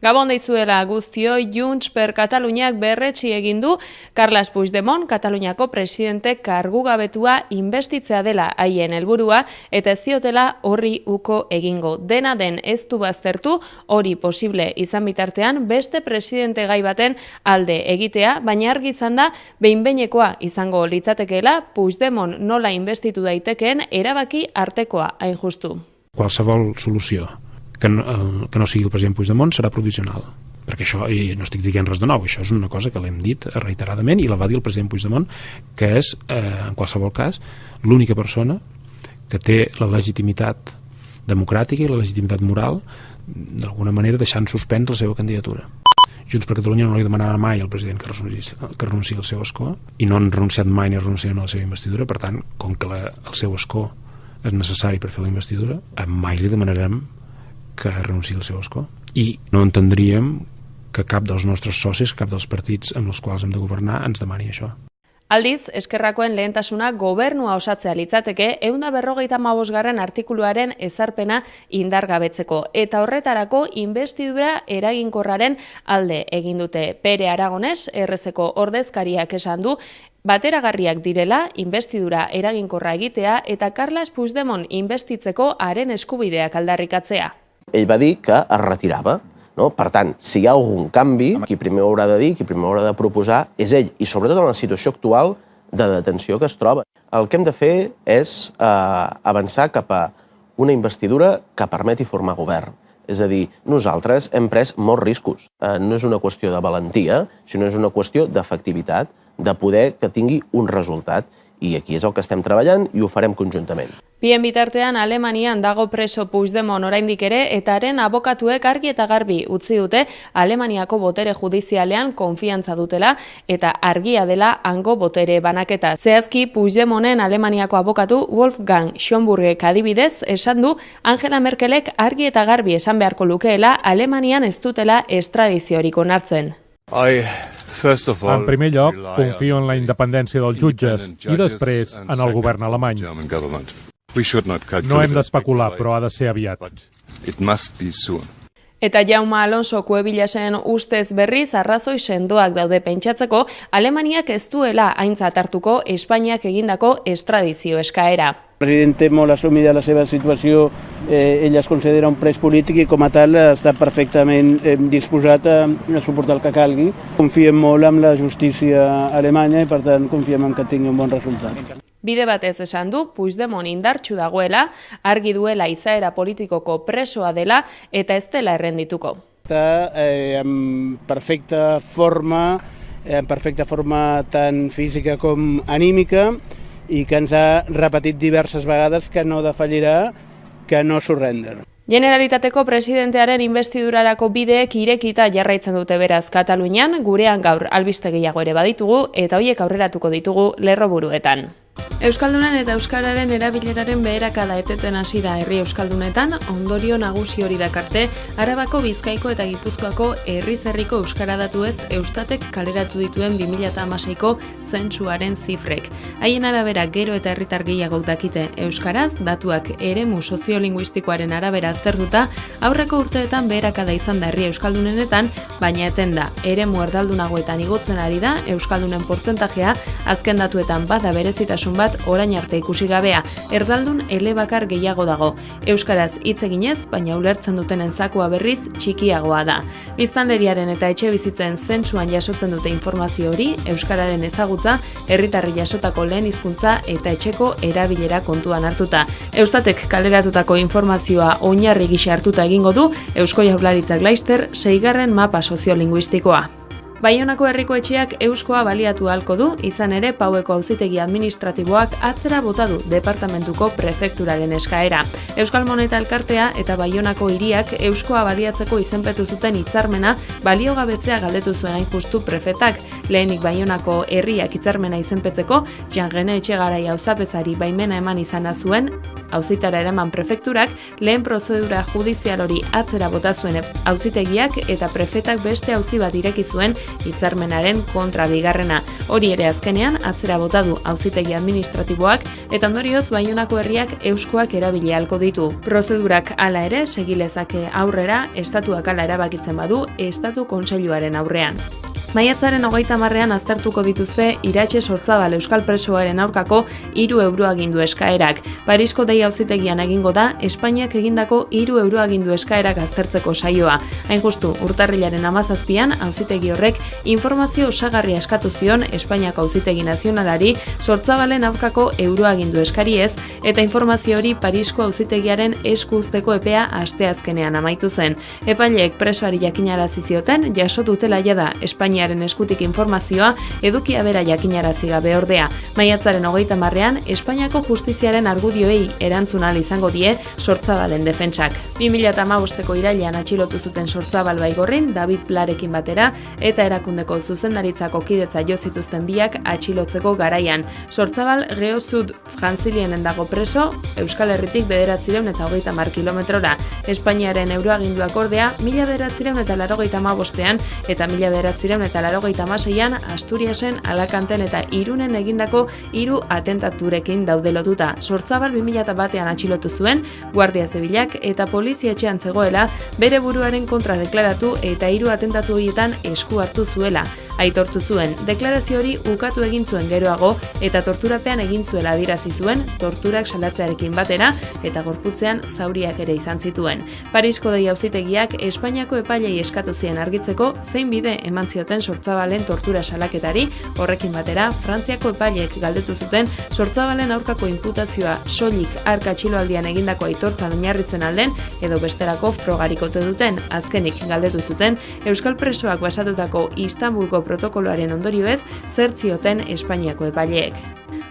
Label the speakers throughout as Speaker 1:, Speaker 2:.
Speaker 1: Gabon deizuela guztioi, Junts per Kataluniak berretsi egin du Carles Puigdemont, Kataluniako presidente kargugabetua inbestitzea dela haien helburua eta ez diotela horri uko egingo. Dena den ez du baztertu hori posible izan bitartean beste presidente gai baten alde egitea, baina argi izan da behin-behinekoa izango litzatekeela Puigdemont nola inbestitu daitekeen erabaki artekoa hain justu.
Speaker 2: Qualsevol solució que no sigui el president Puigdemont serà provisional, perquè això, i no estic dient res de nou, això és una cosa que l'hem dit reiteradament i la va dir el president Puigdemont, que és, en qualsevol cas, l'única persona que té la legitimitat democràtica i la legitimitat moral d'alguna manera deixant suspens la seva candidatura. Junts per Catalunya no li demanarà mai al president que renunciï al seu escó i no han renunciat mai ni renunciaran a la seva investidura, per tant, com que el seu escó és necessari per fer la investidura, mai li demanarem que renunciï al seu escó. I no entendríem que cap dels nostres socis, cap dels partits amb els quals hem de governar ens demani això.
Speaker 1: Aldiz, Eskerrakoen lehentasuna gobernua osatzea litzateke 155. artikuluaren ezarpena indargabetzeko eta horretarako inbestidura eraginkorraren alde egin dute. Pere Aragones, RZko ordezkariak esan du, bateragarriak direla inbestidura eraginkorra egitea eta Carles Puigdemont inbestitzeko haren eskubideak aldarrikatzea.
Speaker 3: Ell va dir que es retirava. No? Per tant, si hi ha algun canvi, qui primer ho haurà de dir, qui primer ho haurà de proposar, és ell. I sobretot en la situació actual de detenció que es troba. El que hem de fer és avançar cap a una investidura que permeti formar govern. És a dir, nosaltres hem pres molts riscos. No és una qüestió de valentia, sinó és una qüestió d'efectivitat, de poder que tingui un resultat. I aquí és el que estem treballant i ho farem conjuntament.
Speaker 1: Bien bitartean Alemanian dago preso Puigdemont oraindik ere eta haren abokatuek argi eta garbi utzi dute Alemaniako botere judizialean konfiantza dutela eta argia dela hango botere banaketa. Zehazki Puigdemonten Alemaniako abokatu Wolfgang Schönburgek adibidez esan du Angela Merkelek argi eta garbi esan beharko lukeela Alemanian ez dutela estradiziorik onartzen.
Speaker 4: En primer lloc, confio en la independència dels jutges i després en el govern alemany. No hem d'especular, però ha de ser aviat.
Speaker 1: Eta Jaume Alonso Kuebilasen ustez berriz arrazoi sendoak daude pentsatzeko Alemaniak ez duela aintzat hartuko Espainiak egindako estradizio eskaera.
Speaker 5: El president té molt assumida la seva situació, ell es considera un pres polític i com a tal està perfectament disposat a suportar el que calgui. Confiem molt en la justícia alemanya i per tant confiem en que tingui un bon resultat.
Speaker 1: Bide batez esan du, Puigdemont indartsu dagoela, argi duela izaera politikoko presoa dela eta ez dela errendituko.
Speaker 5: Està en perfecta forma tant física com anímica, i que ens ha repetit diverses vegades que no defallirà, que no surrender.
Speaker 1: Generalitateko presidentearen investidurarako bideek irekita jarraitzen dute beraz Katalunian, gurean gaur albiste gehiago ere baditugu eta horiek aurreratuko ditugu lerroburuetan. Euskaldunen eta euskararen erabileraren beherakada eteten hasi da herri euskaldunetan, ondorio nagusi hori dakarte, Arabako, Bizkaiko eta Gipuzkoako herriz-herriko euskara datuez Eustatek kaleratu dituen 2016ko zentsuaren zifrek. Haien arabera gero eta herritar gehiagok dakite euskaraz, datuak eremu soziolinguistikoaren arabera aztertuta, aurreko urteetan beherakada izan da herri euskaldunenetan, baina eten da, eremu erdaldunagoetan igotzen ari da euskaldunen portzentajea, azken datuetan bada berezitasun bat orain arte ikusi gabea, erdaldun elebakar gehiago dago. Euskaraz hitz eginez, baina ulertzen dutenen zakua berriz txikiagoa da. Biztanleriaren eta etxe bizitzen zentsuan jasotzen dute informazio hori, euskararen ezagutza, herritarri jasotako lehen hizkuntza eta etxeko erabilera kontuan hartuta. Eustatek kaleratutako informazioa oinarri gisa hartuta egingo du Eusko Jaurlaritzak laster 6. mapa soziolinguistikoa. Baionako herriko etxeak euskoa baliatu ahalko du, izan ere Paueko auzitegi administratiboak atzera bota du departamentuko prefekturaren eskaera. Euskal Moneta Elkartea eta Baionako hiriak euskoa baliatzeko izenpetu zuten hitzarmena baliogabetzea galdetu zuen hain justu prefetak. Lehenik Baionako herriak hitzarmena izenpetzeko, Jangene Etxegarai auzapezari baimena eman izana zuen, auzitara eraman prefekturak, lehen prozedura judizial hori atzera bota zuen auzitegiak eta prefetak beste auzi bat ireki zuen hitzarmenaren kontra bigarrena. Hori ere azkenean atzera bota du auzitegi administratiboak eta ondorioz Baionako herriak euskoak erabili ahalko ditu. Prozedurak hala ere segilezake aurrera, estatuak hala erabakitzen badu, Estatu Kontseiluaren aurrean. Maiatzaren 30ean aztertuko dituzte Iratxe Sortzabal euskal presoaren aurkako 3 euroagindu eskaerak. Parisko dei auzitegian egingo da Espainiak egindako 3 euroagindu eskaerak aztertzeko saioa. Hain justu, urtarrilaren 17an auzitegi horrek informazio osagarria eskatu zion Espainiako auzitegi nazionalari Sortzabalen aurkako euroagindu eskariez eta informazio hori Parisko auzitegiaren esku uzteko epea asteazkenean amaitu zen. Epaileek presoari jakinarazi zioten jaso dutela jada Espainiaren eskutik informazioa edukia bera jakinarazi gabe ordea. Maiatzaren 30ean Espainiako justiziaren argudioei erantzun ahal izango die Sortzabalen defentsak. 2015ko irailean atxilotu zuten Sortzabal Baigorrin David Plarekin batera eta erakundeko zuzendaritzako kidetza jo zituzten biak atxilotzeko garaian. Sortzabal Geo Sud Frantzilienen dago preso, Euskal Herritik 930 kilometrora. Espainiaren euroaginduak ordea 1985ean eta 1986an Asturiasen, Alakanten eta Irunen egindako 3 atentaturekin daude lotuta. Sortzabal 2001ean atxilotu zuen, Guardia Zibilak eta polizia etxean zegoela bere buruaren kontra deklaratu eta 3 atentatu horietan esku hartu zuela. Aitortu zuen, deklarazio hori ukatu egin zuen geroago eta torturapean egin zuela adierazi zuen, torturak salatzearekin batera eta gorputzean zauriak ere izan zituen. Parisko dei auzitegiak Espainiako epailei eskatu zien argitzeko zein bide eman zioten Sortzabalen tortura salaketari, horrekin batera Frantziako epaileek galdetu zuten Sortzabalen aurkako inputazioa soilik hark atxiloaldian egindako aitortzan oinarritzen alden edo besterako frogarik ote duten. Azkenik galdetu zuten euskal presoak basatutako Istanbulko protokoloaren ondorioez zer zioten Espainiako epaileek.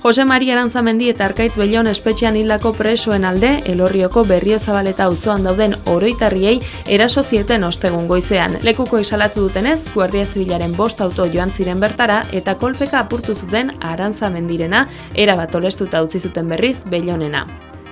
Speaker 1: Jose Maria Arantzamendi eta Arkaitz Bellon espetxean hildako presoen alde Elorrioko Berriozabaleta auzoan dauden oroitarriei eraso zieten ostegun goizean. Lekuko isalatu dutenez, Guardia Zibilaren 5 auto joan ziren bertara eta kolpeka apurtu zuten Arantzamendirena erabat olestuta utzi zuten berriz Bellonena.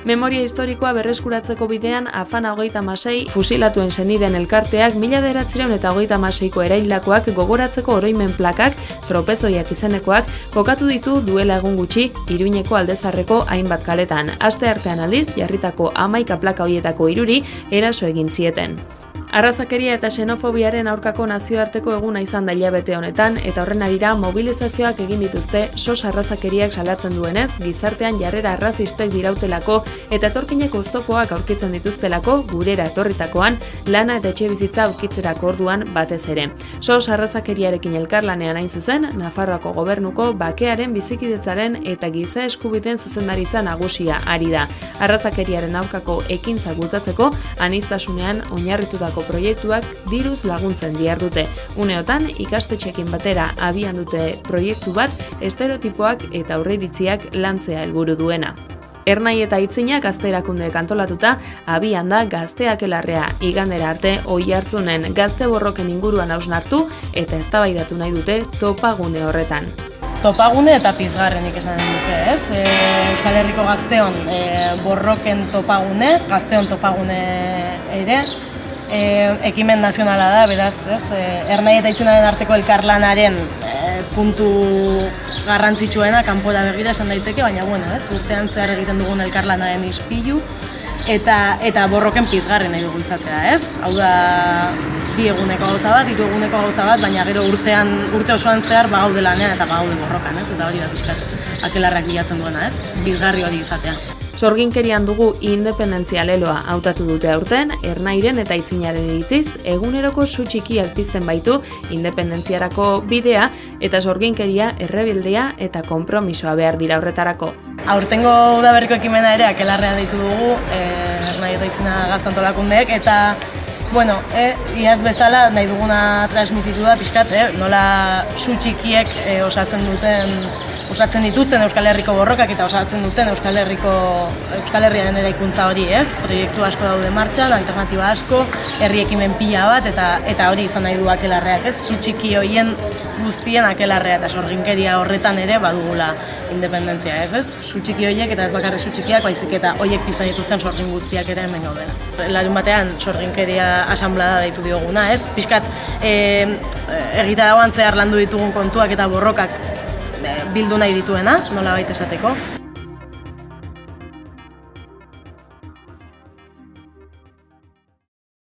Speaker 1: Memoria historikoa berreskuratzeko bidean Afana 36 fusilatuen seniden elkarteak 1936ko eraildakoak gogoratzeko oroimen plakak, tropezoiak izenekoak, kokatu ditu duela egun gutxi Iruñeko Aldezarreko hainbat kaletan. Asteartean aldiz, jarritako 11 plaka horietako 3 eraso egin zieten. Arrazakeria eta xenofobiaren aurkako nazioarteko eguna izan da hilabete honetan eta horren arira mobilizazioak egin dituzte SOS arrazakeriak salatzen duenez, gizartean jarrera arrazistek dirautelako eta etorkineko oztopoak aurkitzen dituztelako gurera etorritakoan lana eta etxebizitza aurkitzerako orduan batez ere. SOS arrazakeriarekin elkarlanean hain zuzen, Nafarroako gobernuko bakearen, bizikidetzaren eta giza eskubideen zuzendaritza nagusia ari da. Arrazakeriaren aurkako ekintza bultzatzeko aniztasunean oinarritutako proiektuak diruz laguntzen dihardute. Uneotan, ikastetxeekin batera abian dute proiektu bat, estereotipoak eta aurreiritziak lantzea helburu duena. Ernai eta Itzinak gazte erakundeek antolatuta abian da Gazteakelarrea igandera arte Oiartzunen gazte borroken inguruan hausnartu eta eztabaidatu nahi dute topagune horretan.
Speaker 6: Topagune eta pizgarrenik esan dute, ez? Euskal Herriko gazteon borroken topagune, gazteon topagune ere, ekimen nazionala da, beraz, ez? Ernai eta Itzinaren arteko elkarlanaren puntu garrantzitsuena kanpora begira esan daiteke, baina bueno, ez? Urtean zehar egiten dugun elkarlanaren ispilu eta borroken pizgarren nahi dugu izatea, ez? Hau da, 2 eguneko gauza bat, 3 eguneko gauza bat, baina gero urte osoan zehar bagaude lanean eta bagaude borrokan, ez? Eta hori da pizkat akelarrak bilatzen duena, ez? Pizgarri hori izatea.
Speaker 1: Sorginkerian dugu independentzia leloa hautatu dute aurten, Ernairen eta Itzinaren iritziz, eguneroko su txikiak pizten baitu independentziarako bidea eta sorginkeria, errebeldea eta konpromisoa behar dira horretarako.
Speaker 6: Aurtengo udaberriko ekimena ere akelarrean deitu dugu, Ernai eta Itzina gaztantolakundeek, eta bueno, iaz bezala nahi duguna transmititu da pixkat, nola su txikiek osatzen dituzten Euskal Herriko borrokak eta osatzen duten Euskal Herriaren eraikuntza hori, ez? Proiektu asko daude martxan, alternatiba asko, herri ekimen pila bat eta hori izan nahi du akelarreak, ez? Su txiki horien guztien akelarrea eta sorginkeria horretan ere badugula independentzia, ez? Su txiki horiek eta ez bakarrik su txikiak, baizik eta horiek pizan dituzten sorgin guztiak ere hemen gaudela. Larun batean sorginkeria asanblada deitu dioguna, ez? Pixkat, egitaragoan zehar landu ditugun kontuak eta borrokak bildu nahi dituena, nola baita esateko.